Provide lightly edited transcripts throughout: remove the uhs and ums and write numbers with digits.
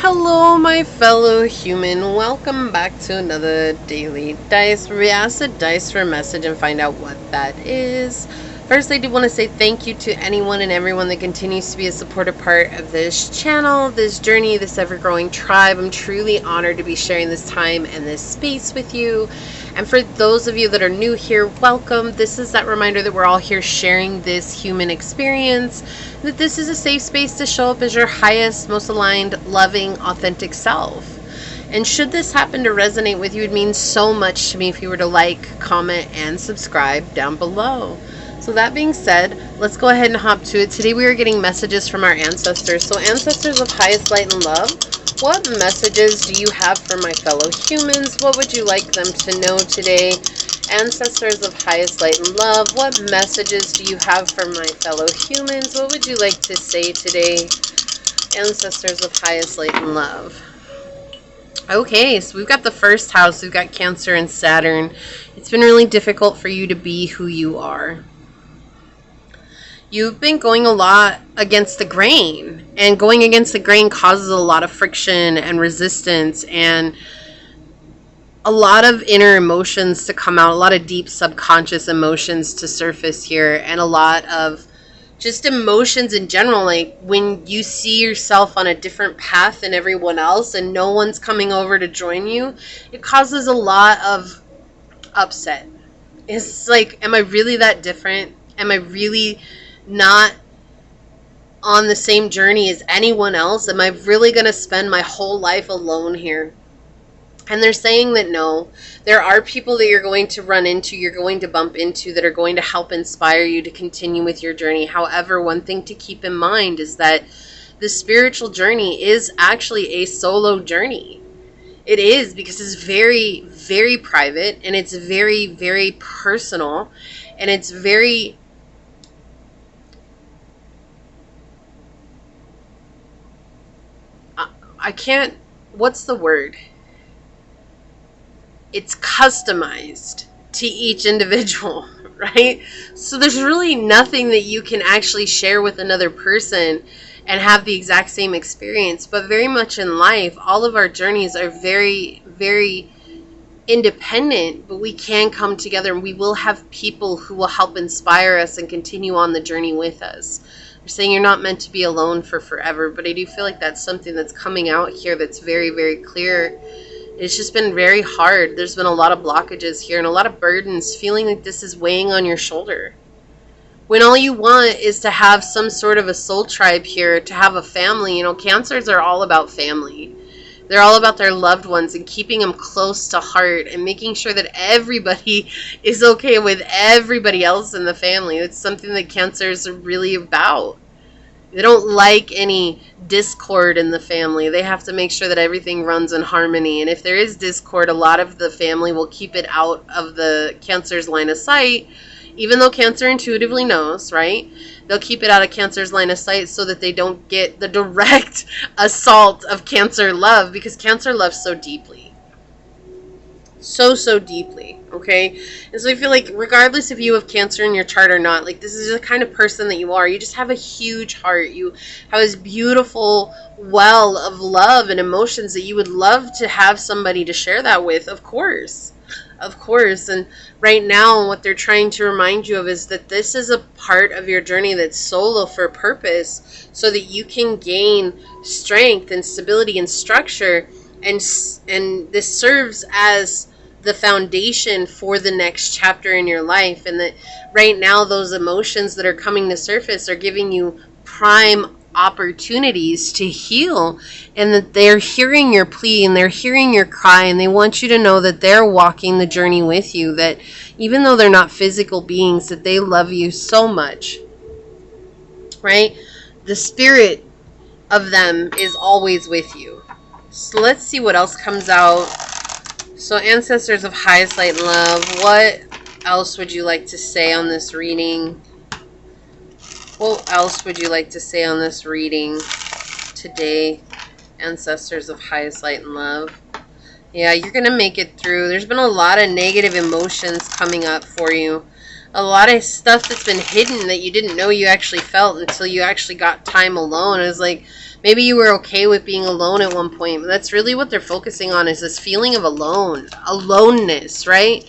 Hello, my fellow human. Welcome back to another daily dice where we ask the dice for a message and find out what that is. First, I do want to say thank you to anyone and everyone that continues to be a supportive part of this channel, this journey, this ever-growing tribe. I'm truly honored to be sharing this time and this space with you. And for those of you that are new here, welcome. This is that reminder that we're all here sharing this human experience, that this is a safe space to show up as your highest, most aligned, loving, authentic self. And should this happen to resonate with you, it means so much to me if you were to like, comment, and subscribe down below. So that being said, let's go ahead and hop to it. Today we are getting messages from our ancestors. So ancestors of highest light and love, what messages do you have for my fellow humans? What would you like them to know today? Ancestors of highest light and love, what messages do you have for my fellow humans? What would you like to say today? Ancestors of highest light and love. Okay, so we've got the first house. We've got Cancer and Saturn. It's been really difficult for you to be who you are. You've been going a lot against the grain, and going against the grain causes a lot of friction and resistance and a lot of inner emotions to come out, a lot of deep subconscious emotions to surface here, and a lot of just emotions in general. Like when you see yourself on a different path than everyone else and no one's coming over to join you, it causes a lot of upset. It's like, am I really that different? Am I really not on the same journey as anyone else? Am I really going to spend my whole life alone here? And they're saying that no, there are people that you're going to run into, you're going to bump into, that are going to help inspire you to continue with your journey. However, one thing to keep in mind is that the spiritual journey is actually a solo journey. It is, because it's very, very private, and it's very, very personal, and it's very what's the word? It's customized to each individual, right? So there's really nothing that you can actually share with another person and have the exact same experience. But very much in life, all of our journeys are very, very independent, but we can come together, and we will have people who will help inspire us and continue on the journey with us. They're saying you're not meant to be alone for forever, but I do feel like that's something that's coming out here that's very, very clear. It's just been very hard. There's been a lot of blockages here and a lot of burdens, feeling like this is weighing on your shoulder, when all you want is to have some sort of a soul tribe here, to have a family. You know, Cancers are all about family. They're all about their loved ones and keeping them close to heart and making sure that everybody is okay with everybody else in the family. It's something that Cancers are really about. They don't like any discord in the family. They have to make sure that everything runs in harmony. And if there is discord, a lot of the family will keep it out of the Cancer's line of sight, even though Cancer intuitively knows, right? They'll keep it out of Cancer's line of sight so that they don't get the direct assault of Cancer love, because Cancer loves so deeply. So deeply, okay? And so I feel like regardless if you have Cancer in your chart or not, like this is the kind of person that you are. You just have a huge heart. You have this beautiful well of love and emotions that you would love to have somebody to share that with, of course. Of course. And right now what they're trying to remind you of is that this is a part of your journey that's solo for a purpose, so that you can gain strength and stability and structure, and this serves as the foundation for the next chapter in your life. And that right now those emotions that are coming to surface are giving you prime opportunities to heal, and that they're hearing your plea and they're hearing your cry, and they want you to know that they're walking the journey with you, that even though they're not physical beings, that they love you so much, right? The spirit of them is always with you. So let's see what else comes out. So ancestors of highest light and love, what else would you like to say on this reading? What else would you like to say on this reading today, ancestors of highest light and love? Yeah, you're going to make it through. There's been a lot of negative emotions coming up for you. A lot of stuff that's been hidden that you didn't know you actually felt until you actually got time alone. It was like Maybe you were okay with being alone at one point, but that's really what they're focusing on, is this feeling of aloneness, right?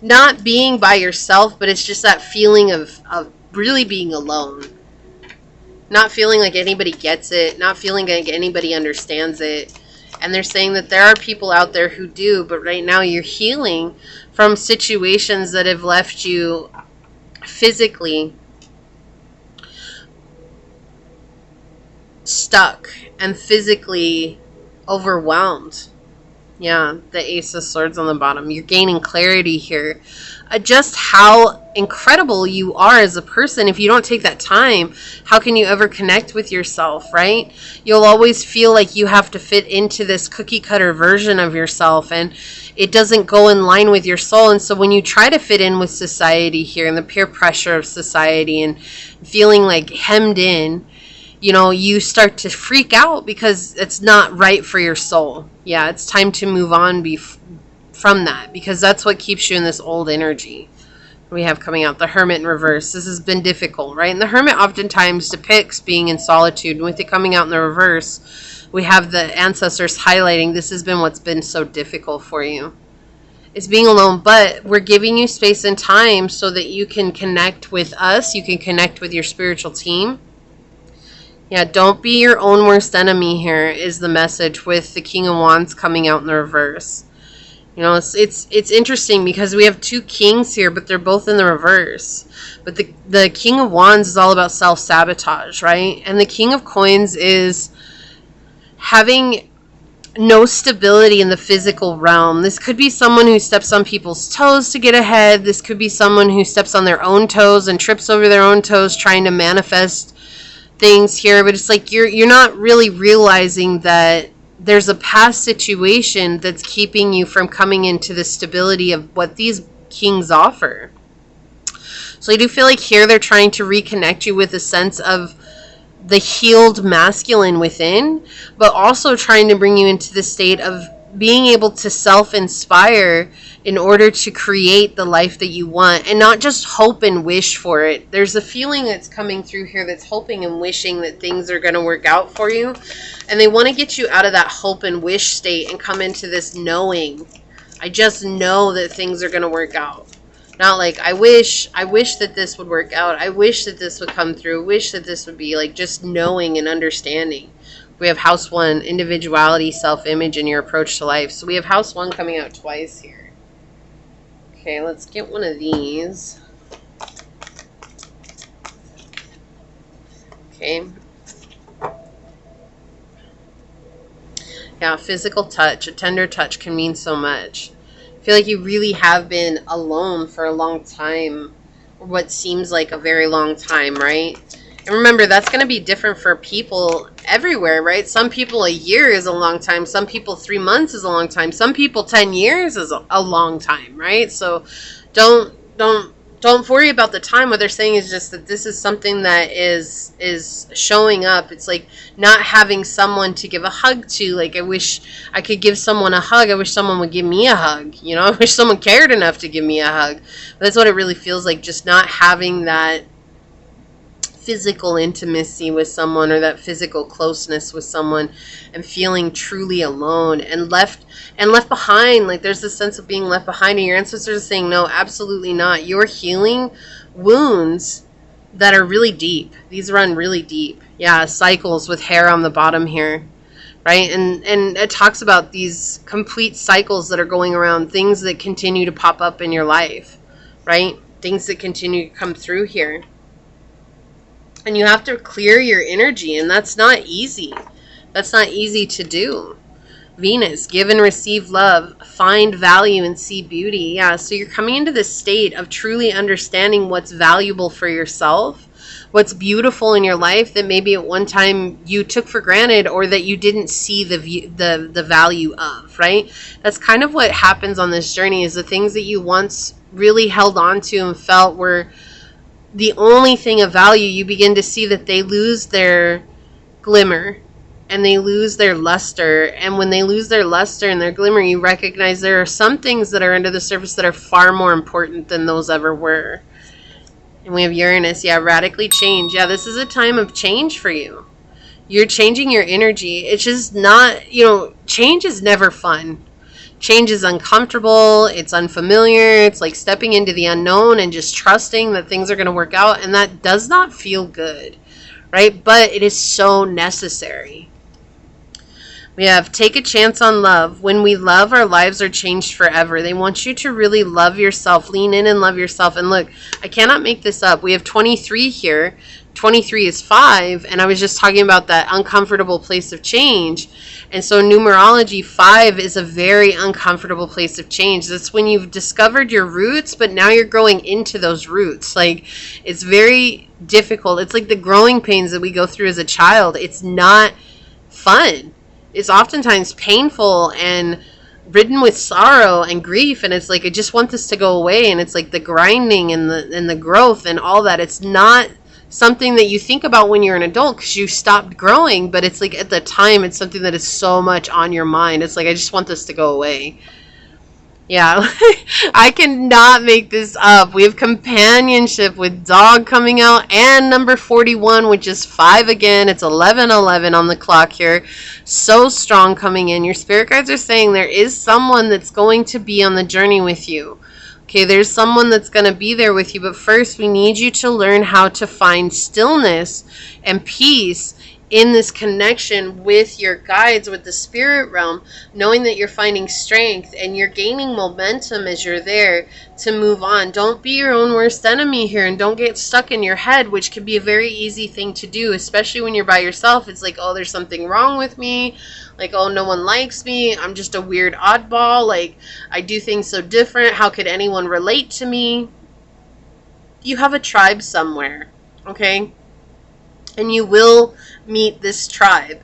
Not being by yourself, but it's just that feeling of really being alone. Not feeling like anybody gets it, not feeling like anybody understands it. And they're saying that there are people out there who do, but right now you're healing from situations that have left you physically stuck and physically overwhelmed. Yeah, the Ace of Swords on the bottom. You're gaining clarity here. Just how incredible you are as a person. If you don't take that time, how can you ever connect with yourself, right? You'll always feel like you have to fit into this cookie cutter version of yourself, and it doesn't go in line with your soul. And so when you try to fit in with society here and the peer pressure of society and feeling like hemmed in, you know, you start to freak out because it's not right for your soul. Yeah, it's time to move on from that, because that's what keeps you in this old energy. We have coming out the Hermit in reverse. This has been difficult, right? And the Hermit oftentimes depicts being in solitude. And with it coming out in the reverse, we have the ancestors highlighting this has been what's been so difficult for you. It's being alone, but we're giving you space and time so that you can connect with us. You can connect with your spiritual team. Yeah, don't be your own worst enemy here is the message with the King of Wands coming out in the reverse. You know, it's interesting because we have two kings here, but they're both in the reverse. But the King of Wands is all about self-sabotage, right? And the King of Coins is having no stability in the physical realm. This could be someone who steps on people's toes to get ahead. This could be someone who steps on their own toes and trips over their own toes trying to manifest things here. But it's like you're not really realizing that there's a past situation that's keeping you from coming into the stability of what these kings offer. So I do feel like here they're trying to reconnect you with a sense of the healed masculine within, but also trying to bring you into the state of being able to self-inspire in order to create the life that you want and not just hope and wish for it. There's a feeling that's coming through here that's hoping and wishing that things are going to work out for you. And they want to get you out of that hope and wish state and come into this knowing. I just know that things are going to work out. Not like, I wish that this would work out. I wish that this would come through. Wish that this would be like just knowing and understanding. We have house 1, individuality, self-image, and your approach to life. So we have house 1 coming out twice here. Okay, let's get one of these. Okay. Yeah, physical touch, a tender touch can mean so much. I feel like you really have been alone for a long time, or what seems like a very long time, right? And remember, that's going to be different for people everywhere, right? Some people a year is a long time. Some people 3 months is a long time. Some people 10 years is a long time, right? So don't worry about the time. What they're saying is just that this is something that is showing up. It's like not having someone to give a hug to. Like, I wish I could give someone a hug. I wish someone would give me a hug. You know, I wish someone cared enough to give me a hug. But that's what it really feels like, just not having that physical intimacy with someone or that physical closeness with someone and feeling truly alone and left behind. Like, there's this sense of being left behind, and your ancestors are saying, no, absolutely not. You're healing wounds that are really deep. These run really deep. Yeah, cycles with hair on the bottom here, right? And it talks about these complete cycles that are going around, things that continue to pop up in your life, right? Things that continue to come through here. And you have to clear your energy, and that's not easy. That's not easy to do. Venus, give and receive love, find value and see beauty. Yeah, so you're coming into this state of truly understanding what's valuable for yourself, what's beautiful in your life that maybe at one time you took for granted or that you didn't see the value of, right? That's kind of what happens on this journey, is the things that you once really held on to and felt were the only thing of value, you begin to see that they lose their glimmer and they lose their luster. And when they lose their luster and their glimmer, you recognize there are some things that are under the surface that are far more important than those ever were. And we have Uranus, yeah, radically change. Yeah, this is a time of change for you. You're changing your energy. It's just not, change is never fun. Change is uncomfortable. It's unfamiliar. It's like stepping into the unknown and just trusting that things are going to work out. And that does not feel good, right? But it is so necessary. We have take a chance on love. When we love, our lives are changed forever. They want you to really love yourself. Lean in and love yourself. And look, I cannot make this up. We have 23 here. 23 is 5. And I was just talking about that uncomfortable place of change. And so numerology, 5 is a very uncomfortable place of change. That's when you've discovered your roots, but now you're growing into those roots. Like, it's very difficult. It's like the growing pains that we go through as a child. It's not fun. It's oftentimes painful and ridden with sorrow and grief, and it's like I just want this to go away, and it's like the grinding and the growth and all that. It's not something that you think about when you're an adult because you stopped growing, but it's like at the time it's something that is so much on your mind. It's like I just want this to go away. Yeah, I cannot make this up. We have companionship with dog coming out and number 41, which is 5 again. It's 11:11 on the clock here. So strong coming in. Your spirit guides are saying there is someone that's going to be on the journey with you. Okay, there's someone that's going to be there with you. But first, we need you to learn how to find stillness and peace in this connection with your guides, with the spirit realm, knowing that you're finding strength and you're gaining momentum as you're there to move on. Don't be your own worst enemy here, and don't get stuck in your head, which can be a very easy thing to do, especially when you're by yourself. It's like, oh, there's something wrong with me. Like, oh, no one likes me. I'm just a weird oddball. Like, I do things so different. How could anyone relate to me? You have a tribe somewhere, okay? And you will meet this tribe.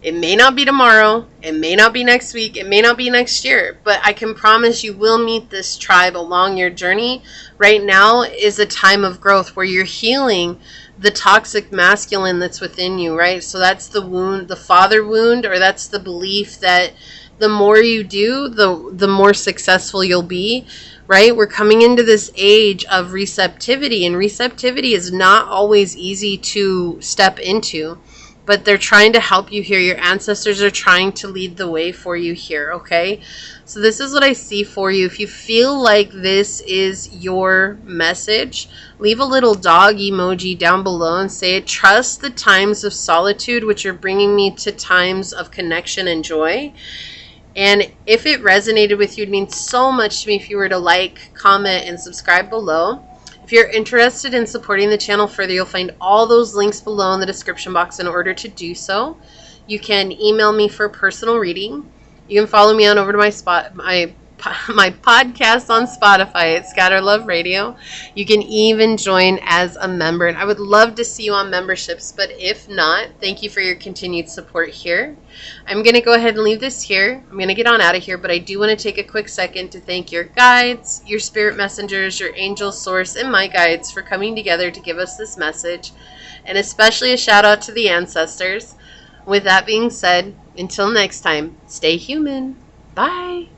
It may not be tomorrow. It may not be next week. It may not be next year. But I can promise you will meet this tribe along your journey. Right now is a time of growth where you're healing the toxic masculine that's within you, right? So that's the wound, the father wound, or that's the belief that the more you do, the more successful you'll be. Right? We're coming into this age of receptivity, and receptivity is not always easy to step into, but they're trying to help you here. Your ancestors are trying to lead the way for you here, okay? So this is what I see for you. If you feel like this is your message, leave a little dog emoji down below and say, trust the times of solitude, which are bringing me to times of connection and joy. And if it resonated with you, it means so much to me if you were to like, comment, and subscribe below. If you're interested in supporting the channel further, you'll find all those links below in the description box in order to do so. You can email me for a personal reading. You can follow me on over to my podcast on Spotify at Scatter Love Radio. You can even join as a member, and I would love to see you on memberships, but if not, thank you for your continued support here. I'm going to go ahead and leave this here. I'm going to get on out of here, but I do want to take a quick second to thank your guides, your spirit messengers, your angel source, and my guides for coming together to give us this message, and especially a shout out to the ancestors. With that being said, until next time, stay human. Bye.